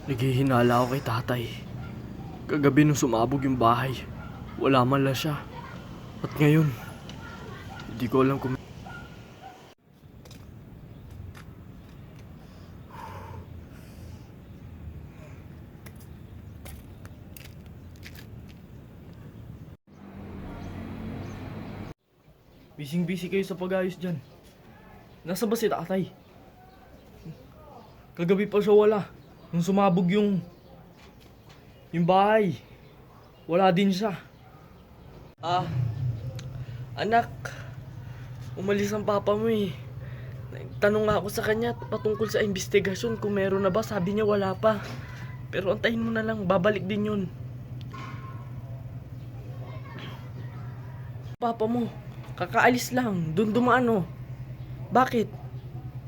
Naghihinala ako kay tatay. Kagabi nung sumabog yung bahay, wala man lang siya. At ngayon, hindi ko alam kung... Bising-busy kayo sa pag-ayos dyan. Nasa ba si tatay? Kagabi pa siya wala. Nung sumabog yung bahay, wala din siya. Anak, umalis ang papa mo eh. Tanong nga ako sa kanya patungkol sa investigasyon kung meron na ba. Sabi niya wala pa. Pero antayin mo na lang, babalik din yun. Papa mo, kakaalis lang, dun dumaan oh. Bakit?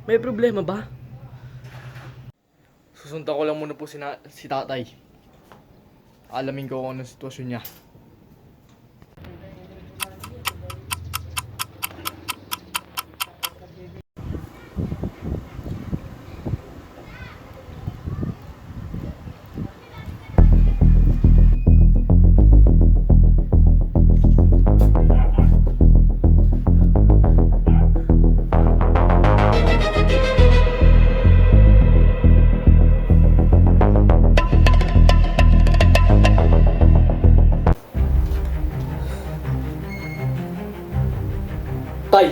May problema ba? Susunta ko lang muna po si tatay. Alamin ko kung anong sitwasyon niya. Tay!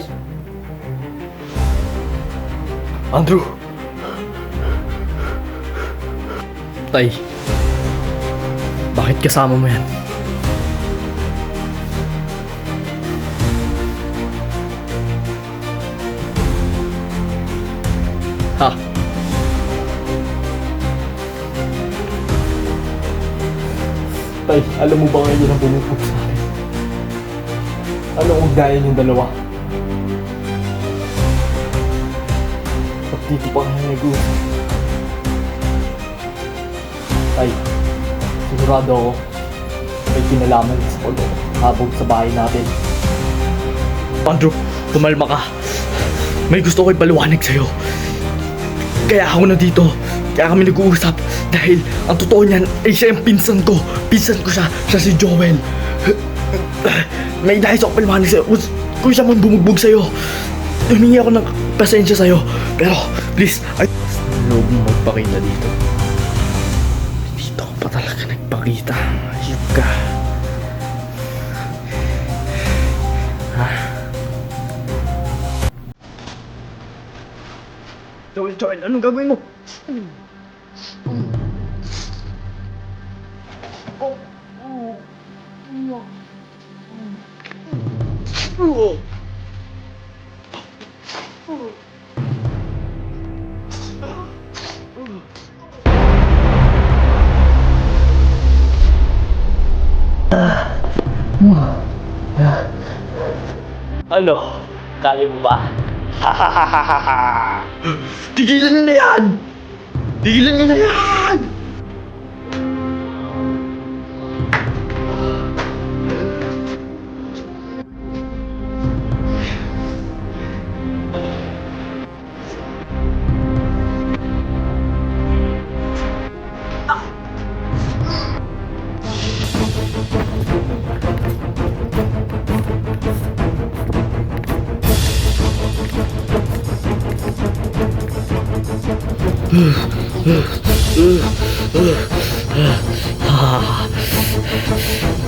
Andrew! Tay, bakit kasama mo yan? Ha? Tay, alam mo ba ngayon ang bumupog sa akin? Anong ugnayan yung dalawa? Dito pa kaya nag-uusap. Tay, sigurado ako may kinalaman sa pag-habog sa bahay natin. Andrew, pumalma ka. May gusto ko ipaliwanag sa'yo. Kaya ako na dito. Kaya kami nag-uusap. Dahil ang totoo niyan ay siya yung pinsan ko. Pinsan ko siya. Siya si Joel. May dahil sa paliwanag sa'yo. Kung siya man bumugbog sa'yo, humingi ako ng pasensya sa'yo. Pero, please, ay... Loob mo magpakita dito. Dito ko pa talaga nagpakita. Ayup ka. Ha? Joel, anong gagawin mo? Ano? Kaya mo ba? Tigilan niyo na yan! Tigilan niyo na yan!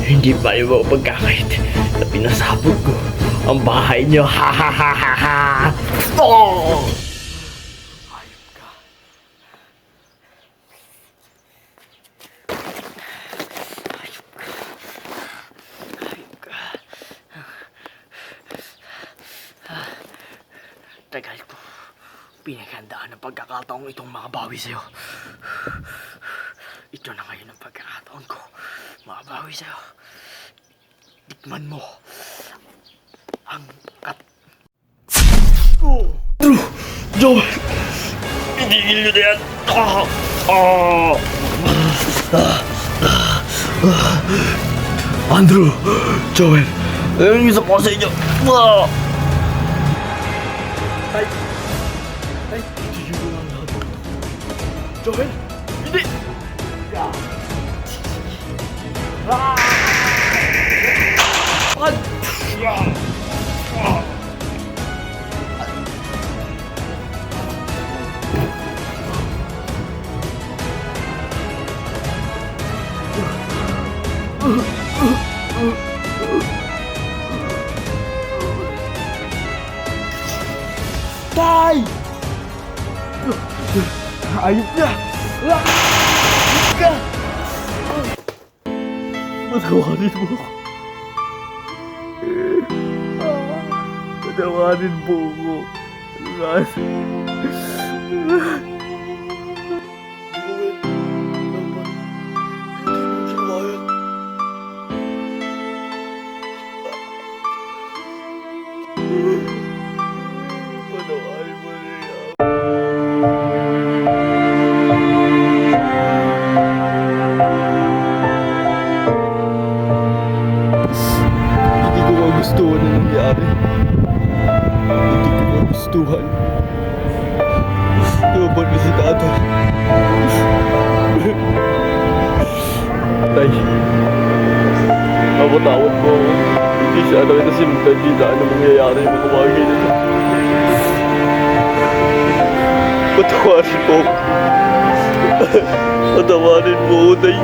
Hindi pa yung mga pagkakait na pinasabog ko ang bahay niyo. Ha ha ha ha ha! Oh! Ayop ka. Ayop ka. Ayop ka. Tagal ko pinaghandaan ng pagkakataong itong makabawi sa'yo. Ito na ngayon ang pagkakataon ko. Makabawi sa'yo. Tikman mo ang Andrew! Joel! Itigil nyo na yan! Andrew! Joel! Ayun yung isa po sa inyo! Ay! Ay! Itigil ko lang lahat. Joel! Hindi! Tay! Ayop na! Ayop ka! Patawarin mo ako. Patawarin mo ako. Patawarin mo na. Hindi ko magustuhan na nangyari. Hindi ko magustuhan. Lumabas na si tata. Tay, mapatawad mo ako. Hindi siya na kita sinundan. Hindi na ano mangyayari yung mga bagay na ito. Patawarin mo ako. Patawarin mo ako, Tay.